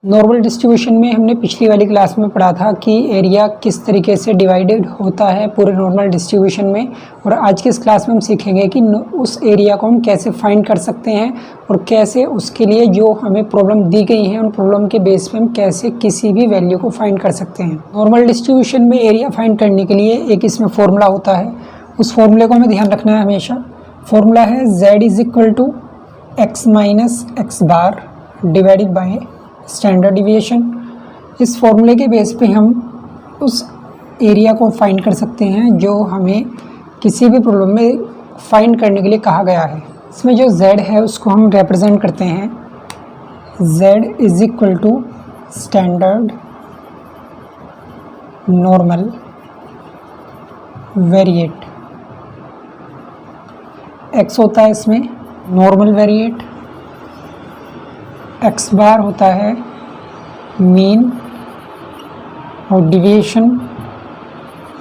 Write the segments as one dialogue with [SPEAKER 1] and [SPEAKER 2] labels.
[SPEAKER 1] Normal distribution में हमने पिछली वाली क्लास में पढ़ा था कि एरिया किस तरीके से डिवाइडेड होता है पूरे नॉर्मल डिस्ट्रीब्यूशन में, और आज की इस क्लास में हम सीखेंगे कि उस एरिया को हम कैसे फाइंड कर सकते हैं और कैसे उसके लिए जो हमें प्रॉब्लम दी गई है उन प्रॉब्लम के बेस पे हम कैसे किसी भी वैल्यू को फाइंड कर सकते हैं। नॉर्मल डिस्ट्रीब्यूशन में एरिया फाइंड करने के लिए एक इसमें फॉर्मूला होता है, उस फॉर्मूले को हमें ध्यान रखना है हमेशा। फॉर्मूला है z is equal to x minus x bar divided by standard deviation. इस फॉर्मूले के बेस पे हम उस एरिया को फाइंड कर सकते हैं जो हमें किसी भी प्रॉब्लम में फाइंड करने के लिए कहा गया है। इसमें जो z है उसको हम रिप्रेजेंट करते हैं z is equal to standard normal variate. x होता है इसमें नॉर्मल वेरिएट, x बार होता है मीन, और डिविएशन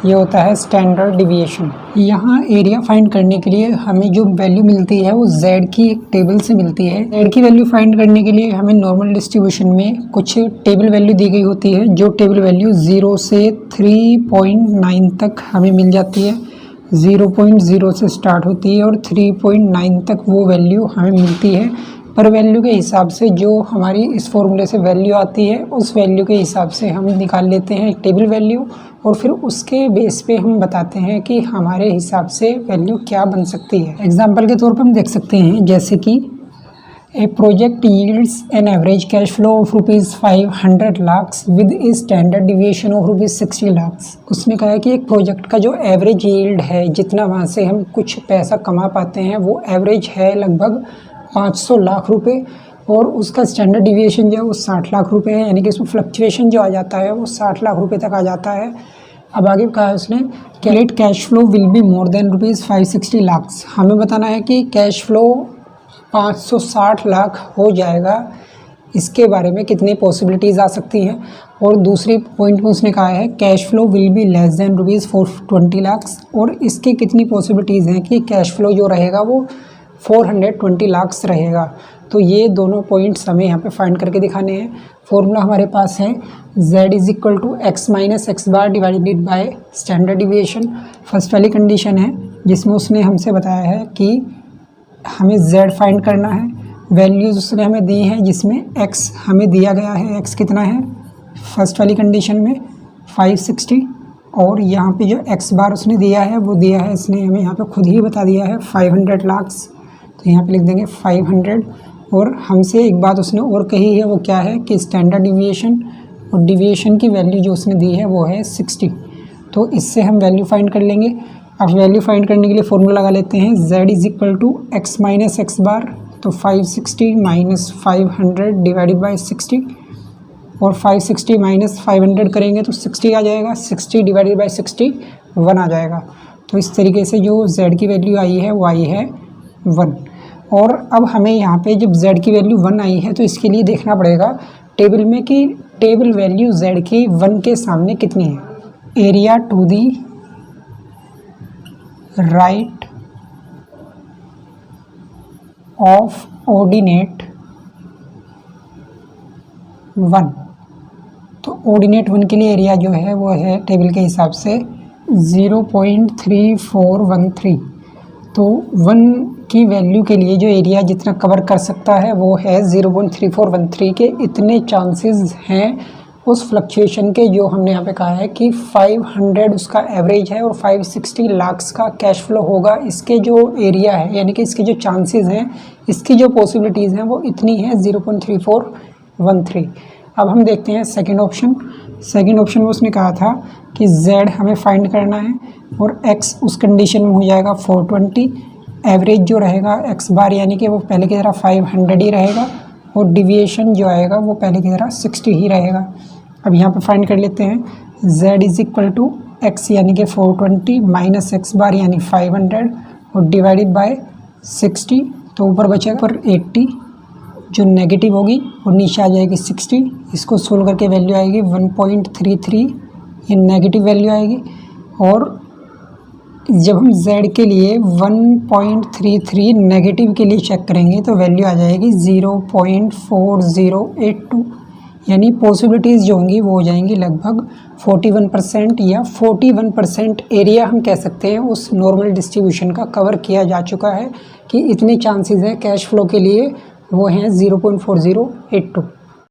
[SPEAKER 1] ये होता है स्टैंडर्ड डिविएशन। यहाँ एरिया फाइंड करने के लिए हमें जो वैल्यू मिलती है वो z की एक टेबल से मिलती है। z की वैल्यू फाइंड करने के लिए हमें नॉर्मल डिस्ट्रीब्यूशन में कुछ टेबल वैल्यू दी गई होती है, जो टेबल वैल्यू 0 से 3.9 तक हमें मिल जाती है। 0.0 से स्टार्ट होती है और 3.9 तक वो वैल्यू हमें मिलती है। पर वैल्यू के हिसाब से जो हमारी इस फॉर्मूले से वैल्यू आती है उस वैल्यू के हिसाब से हम निकाल लेते हैं एक टेबल वैल्यू, और फिर उसके बेस पे हम बताते हैं कि हमारे हिसाब से वैल्यू क्या बन सकती है। एग्जांपल के तौर पर हम देख सकते हैं जैसे कि a project yields an average cash flow of ₹500 lakh with a standard deviation of ₹60 lakh. उसने कहा है कि एक प्रोजेक्ट का जो एवरेज यील्ड है, जितना वहाँ से हम कुछ पैसा कमा पाते हैं, वो एवरेज है लगभग 500 लाख रुपए, और उसका स्टैंडर्ड डिविएशन जो है वो 60 लाख रुपए है, यानी कि इसमें फ्लक्चुएशन जो आ जाता है वो 60 लाख रुपए तक आ जाता है। अब आगे कहा है उसने calculate cash flow will be more than ₹560 lakh. हमें बताना है कि कैश फ्लो 560 लाख हो जाएगा, इसके बारे में कितनी पॉसिबिलिटीज़ आ सकती हैं। और दूसरी पॉइंट में उसने कहा है cash flow will be less than ₹420 lakh, और इसके कितनी पॉसिबिलिटीज़ हैं कि कैश फ्लो जो रहेगा वो 420 लाख रहेगा। तो ये दोनों पॉइंट्स हमें यहाँ पे फाइंड करके दिखाने हैं। फॉर्मूला हमारे पास है z is equal to x minus x bar divided by standard deviation. First वाली कंडीशन है जिसमें उसने हमसे बताया है कि हमें z फाइंड करना है। वैल्यूज़ उसने हमें दी हैं जिसमें x हमें दिया गया है, x कितना है फर्स्ट वाली कंडीशन में 560, और यहाँ पे जो x बार उसने दिया है वो दिया है, इसने हमें यहाँ पे खुद ही बता दिया है 500 लाख। तो यहाँ पे लिख देंगे 500। और हमसे एक बात उसने और कही है, वो क्या है कि स्टैंडर्ड डिविएशन, और डिविएशन की वैल्यू जो उसने दी है वो है 60। तो इससे हम वैल्यू फाइंड कर लेंगे। अब वैल्यू फाइंड करने के लिए फॉर्मूला लगा लेते हैं z is equal to x minus x bar, तो 560 माइनस 500 डिवाइडेड बाई 60, और 560 माइनस 500 करेंगे तो 60 आ जाएगा, 60 डिवाइडेड बाई 60 1 आ जाएगा। तो इस तरीके से जो z की वैल्यू आई है वो आई है 1। और अब हमें यहाँ पे जब z की वैल्यू 1 आई है तो इसके लिए देखना पड़ेगा टेबल में कि टेबल वैल्यू z की 1 के सामने कितनी है। Area to the right of ordinate 1। तो ऑर्डिनेट 1 के लिए एरिया जो है वो है टेबल के हिसाब से 0.3413। तो 1 की वैल्यू के लिए जो एरिया जितना कवर कर सकता है वो है 0.3413 के इतने चांसेस हैं उस फ्लक्चुएशन के, जो हमने यहाँ पे कहा है कि 500 उसका एवरेज है और 560 लाख का कैश फ्लो होगा। इसके जो एरिया है यानी कि इसके जो चांसेस हैं, इसकी जो पॉसिबिलिटीज़ हैं वो इतनी है 0.3413। अब हम देखते हैं सेकंड ऑप्शन। सेकंड ऑप्शन में उसने कहा था कि z हमें फाइंड करना है और x उस कंडीशन में हो जाएगा 420। एवरेज जो रहेगा x बार यानी कि वो पहले की तरह 500 ही रहेगा, और डिविएशन जो आएगा वो पहले की तरह 60 ही रहेगा। अब यहाँ पे फाइंड कर लेते हैं z is equal to x यानी कि 420 माइनस x बार यानी 500 और डिवाइडेड बाय 60। तो ऊपर बचेगा पर 80 जो नेगेटिव होगी और नीचे आ जाएगी 60। इसको सोल्व करके वैल्यू आएगी 1.33, ये नेगेटिव वैल्यू आएगी। और जब हम z के लिए 1.33 नेगेटिव के लिए चेक करेंगे तो वैल्यू आ जाएगी 0.4082, यानी पॉसिबिलिटीज़ जो होंगी वो हो जाएंगी लगभग 41% या 41% एरिया हम कह सकते हैं उस नॉर्मल डिस्ट्रीब्यूशन का कवर किया जा चुका है कि इतने चांसेस है कैश फ्लो के लिए, वो हैं 0.4082।